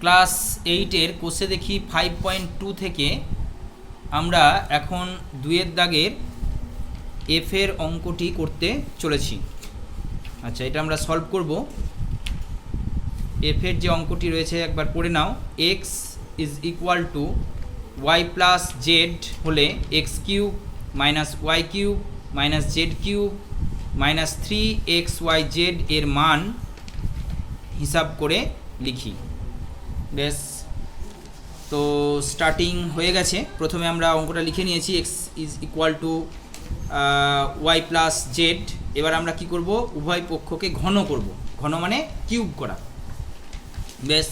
Class 8-এর কোষে দেখি 5.2 থেকে আমরা এখন 2-এর দাগের এফ এর অঙ্কটি করতে চলেছি। আচ্ছা, এটা আমরা সলভ করব। এফ এর যে অঙ্কটি রয়েছে একবার পড়ে নাও। X is equal to y plus z হলে x cube minus y cube minus z cube minus 3xyz এর মান হিসাব করে লিখি। বেশ, তো স্টার্টিং হয়ে গেছে। প্রথমে আমরা অঙ্কটা লিখে নিয়েছি, x is equal to y plus z. এবার আমরা কি করব, উভয় পক্ষকে ঘন করব। ঘন মানে কিউব করা। বেশ,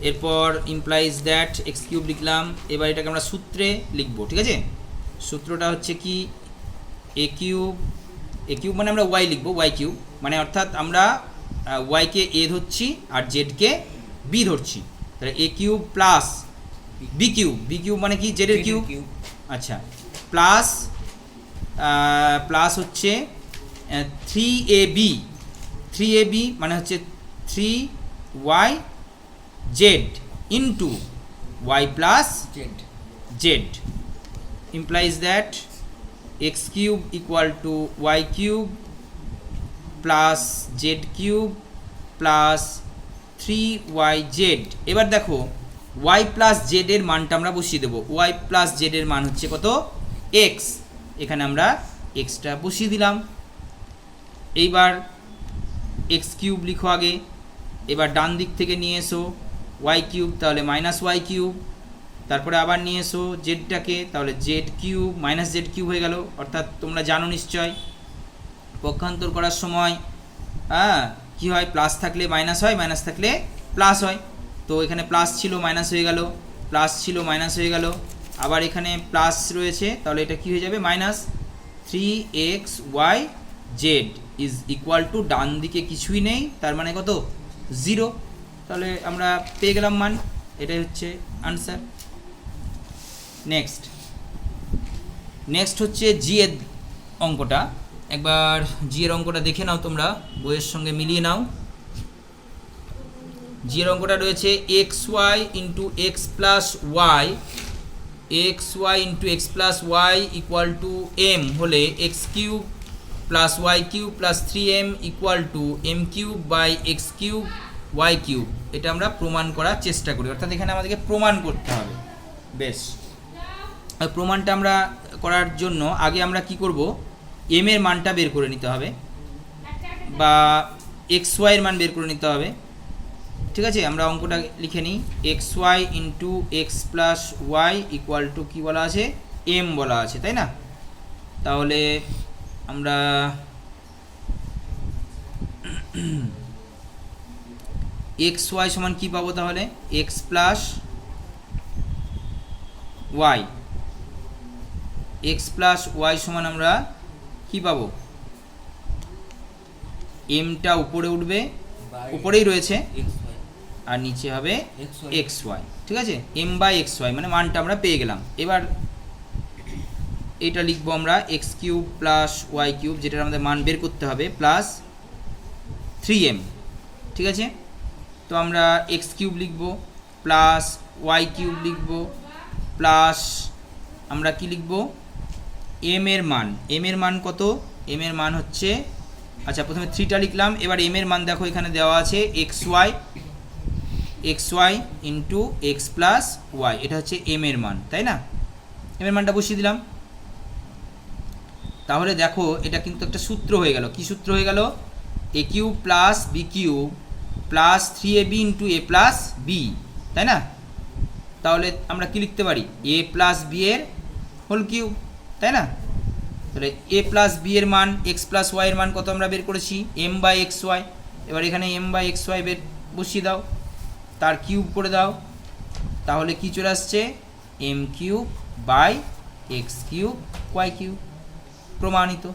এরপর ইমপ্লাইজ দ্যাট এক্স কিউব লিখলাম। এবার এটাকে আমরা সূত্রে লিখব, ঠিক আছে? সূত্রটা হচ্ছে কি, এ কিউব মানে আমরা ওয়াই লিখব, ওয়াই কিউব মানে অর্থাৎ আমরা ওয়াইকে এ ধরছি আর জেডকে বি ধরছি। তাহলে এ কিউব প্লাস বি কিউব মানে কি, জেডের কিউব। আচ্ছা, প্লাস হচ্ছে 3ab মানে হচ্ছে 3yz into y plus z implies that x cube equal to y cube plus z cube plus 3yz। এবার দেখো y plus z এর মানটা আমরা বসিয়ে দেবো। y plus z এর মান হচ্ছে কত, x। এখানে আমরা xটা বসিয়ে দিলাম। এইবার x কিউব লিখো আগে। এবার ডান দিক থেকে নিয়ে এসো y কিউব, তাহলে মাইনাস ওয়াই কিউব। তারপরে আবার নিয়ে এসো জেডটাকে, তাহলে Z cube minus z cube হয়ে গেল। অর্থাৎ তোমরা জানো নিশ্চয় পক্ষান্তর করার সময় কি হয়, প্লাস থাকলে মাইনাস হয়, মাইনাস থাকলে প্লাস হয়। তো এখানে প্লাস ছিল মাইনাস হয়ে গেল, প্লাস ছিল মাইনাস হয়ে গেল। আবার এখানে প্লাস রয়েছে, তাহলে এটা কি হয়ে যাবে, minus 3xyz is equal to, ডান দিকে কিছুই নেই, তার মানে কত, 0। তাহলে আমরা পেয়ে গেলাম মান। এটাই হচ্ছে আনসার। নেক্সট হচ্ছে জি এর অঙ্কটা। একবার জি এর অঙ্কটা দেখে নাও, তোমরা বইয়ের সঙ্গে মিলিয়ে নাও। জি এর অঙ্কটা রয়েছে x y into x plus y, equal to m হলে x cube plus y cube plus 3m equal to m cube by x cube y cube. এটা আমরা প্রমাণ করার চেষ্টা করি, অর্থাৎ এখানে আমাদেরকে প্রমাণ করতে হবে। বেশ, প্রমাণটা আমরা করার জন্য আগে আমরা কি করব, এম এর মানটা বের করে নিতে হবে, বা এক্স ওয়াই এর মান বের করে নিতে হবে। ঠিক আছে, আমরা অঙ্কটা লিখে নিই। X y into x plus y equal to কী বলা আছে, এম বলা আছে, তাই না? তাহলে আমরা এক্স ওয়াই সমান কী পাবো, তাহলে x plus y, x plus y সমান আমরা কি পাবো, এমটা উপরে উঠবে, উপরেই রয়েছে, আর নিচে হবে এক্স ওয়াই। ঠিক আছে, এম বাই এক্স ওয়াই মানে মানটা আমরা পেয়ে গেলাম। এবার এটা লিখবো আমরা x cube plus y cube, যেটা আমাদের মান বের করতে হবে, প্লাস 3m। ঠিক আছে, তো আমরা এক্স কিউব লিখবো প্লাস ওয়াই কিউব লিখবো প্লাস আমরা কি লিখবো, এম এর মান কত, এম এর মান হচ্ছে, আচ্ছা প্রথমে 3টা লিখলাম। এবার এম এর মান দেখো এখানে দেওয়া আছে x y into x plus y, এটা হচ্ছে এম এর মান, তাই না? এম এর মানটা বসিয়ে দিলাম। তাহলে দেখো এটা কিন্তু একটা সূত্র হয়ে গেল। কি সূত্র হয়ে গেল, a cube plus b cube plus 3ab into a plus b, তাই না? তাহলে আমরা কি লিখতে পারি, এ প্লাস বি এর হোল কিউব, তাই না? তাহলে এ প্লাস বি এর মান, এক্স প্লাস ওয়াই এর মান কত আমরা বের করেছি, এম বাই এক্স ওয়াই। এবার এখানে এম বাই এক্স ওয়াই বের বসিয়ে দাও, তার কিউব করে দাও, তাহলে কি চলে আসছে, m cube by x cube y cube. প্রমাণিত।